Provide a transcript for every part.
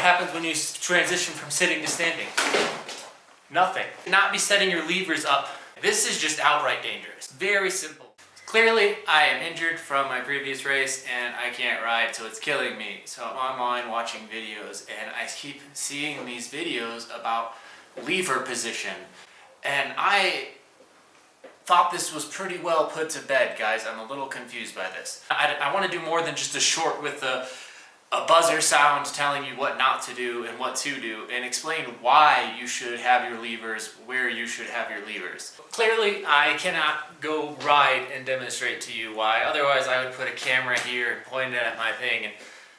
happens when you transition from sitting to standing? Nothing. Not be setting your levers up. This is just outright dangerous. Very simple. Clearly, I am injured from my previous race and I can't ride, so it's killing me. So I'm online watching videos and I keep seeing these videos about lever position. And I thought this was pretty well put to bed, guys. I'm a little confused by this. I want to do more than just a short with a buzzer sound telling you what not to do and what to do, and explain why you should have your levers, where you should have your levers. Clearly, I cannot go ride and demonstrate to you why. Otherwise, I would put a camera here and point it at my thing and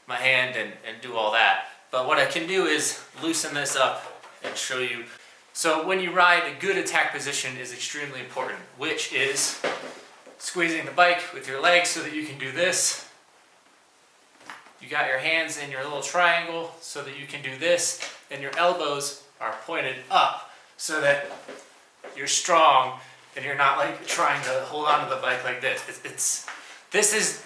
my hand and do all that. But what I can do is loosen this up and show you. So when you ride, a good attack position is extremely important, which is squeezing the bike with your legs so that you can do this. You got your hands in your little triangle so that you can do this, and your elbows are pointed up so that you're strong and you're not like trying to hold on to the bike like this. This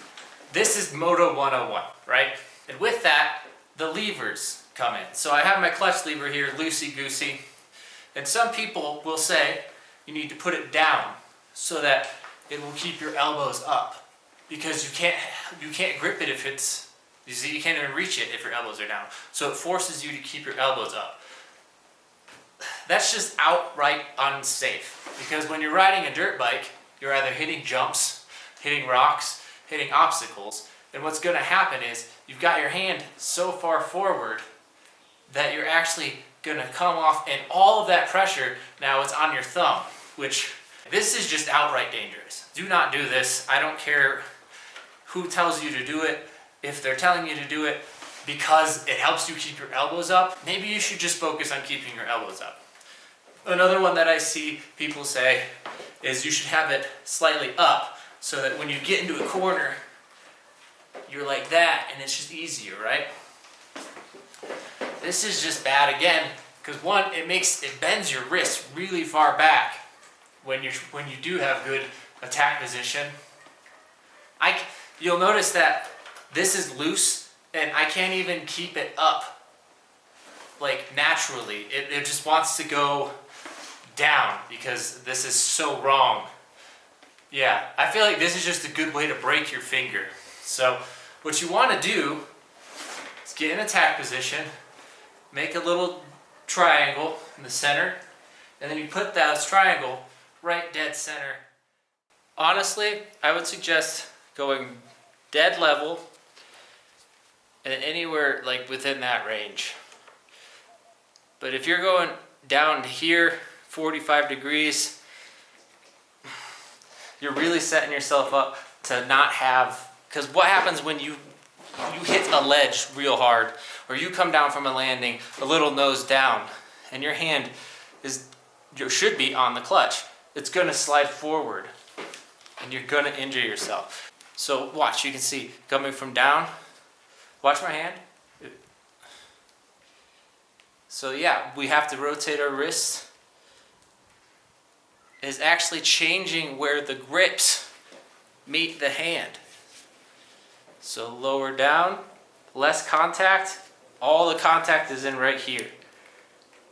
is Moto 101, right? And with that, the levers come in. So I have my clutch lever here, loosey-goosey. And some people will say you need to put it down so that it will keep your elbows up, because you can't grip it if it's, you see, you can't even reach it if your elbows are down. So it forces you to keep your elbows up. That's just outright unsafe, because when you're riding a dirt bike, you're either hitting jumps, hitting rocks, hitting obstacles, and what's going to happen is you've got your hand so far forward that you're actually going to come off, and all of that pressure now is on your thumb, which this is just outright dangerous. Do not do this. I don't care who tells you to do it. If they're telling you to do it because it helps you keep your elbows up, maybe you should just focus on keeping your elbows up. Another one that I see people say is you should have it slightly up so that when you get into a corner, you're like that and it's just easier, right? This is just bad again, because one, it bends your wrist really far back when you do have good attack position. You'll notice that this is loose and I can't even keep it up like naturally. It just wants to go down because this is so wrong. Yeah, I feel like this is just a good way to break your finger. So what you want to do is get in attack position, make a little triangle in the center, and then you put that triangle right dead center. Honestly, I would suggest going dead level and anywhere like within that range. But if you're going down to here, 45 degrees, you're really setting yourself up to not have, because what happens when you hit a ledge real hard, or you come down from a landing a little nose down, and your hand should be on the clutch. It's going to slide forward, and you're going to injure yourself. So watch, you can see coming from down. Watch my hand. So yeah, we have to rotate our wrists. It's actually changing where the grips meet the hand. So lower down, less contact. All the contact is in right here.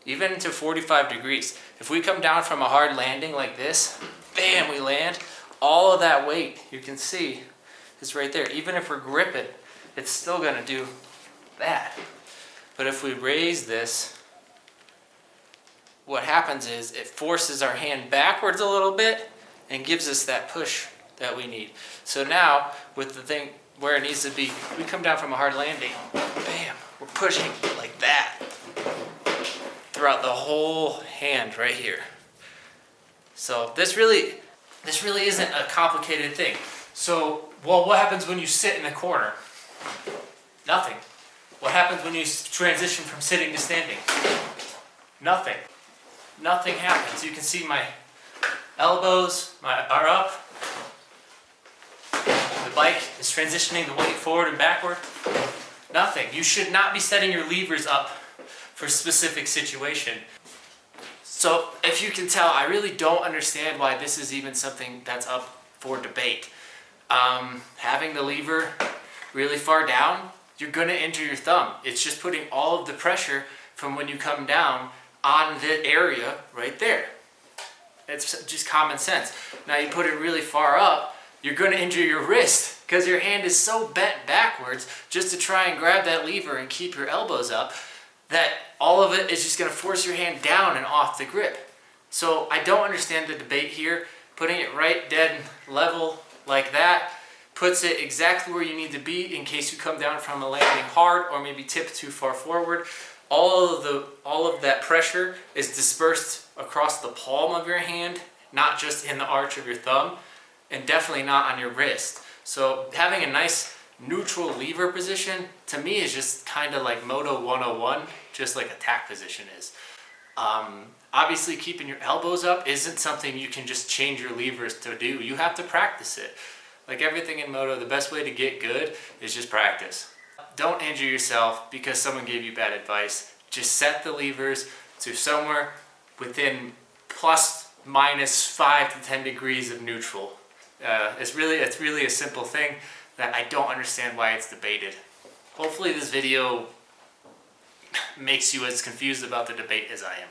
Even to 45 degrees. If we come down from a hard landing like this, bam, we land. All of that weight, you can see, is right there. Even if we're gripping, it's still gonna do that. But if we raise this, what happens is it forces our hand backwards a little bit and gives us that push that we need. So now, with the thing where it needs to be, we come down from a hard landing, bam, we're pushing like that throughout the whole hand right here. So this really isn't a complicated thing. So, well, what happens when you sit in a corner? Nothing. What happens when you transition from sitting to standing? Nothing. Nothing happens. You can see my elbows are up. The bike is transitioning the weight forward and backward. Nothing. You should not be setting your levers up for a specific situation. So if you can tell, I really don't understand why this is even something that's up for debate. Having the lever really far down, you're gonna injure your thumb. It's just putting all of the pressure from when you come down on the area right there. It's just common sense. Now you put it really far up, you're gonna injure your wrist because your hand is so bent backwards just to try and grab that lever and keep your elbows up that all of it is just gonna force your hand down and off the grip. So I don't understand the debate here. Putting it right dead level like that puts it exactly where you need to be in case you come down from a landing hard or maybe tip too far forward. All of that pressure is dispersed across the palm of your hand, not just in the arch of your thumb, and definitely not on your wrist. So having a nice neutral lever position to me is just kind of like Moto 101, just like attack position is. Obviously keeping your elbows up isn't something you can just change your levers to do. You have to practice it. Like everything in Moto, the best way to get good is just practice. Don't injure yourself because someone gave you bad advice. Just set the levers to somewhere within plus minus 5 to 10 degrees of neutral. It's really a simple thing that I don't understand why it's debated. Hopefully this video makes you as confused about the debate as I am.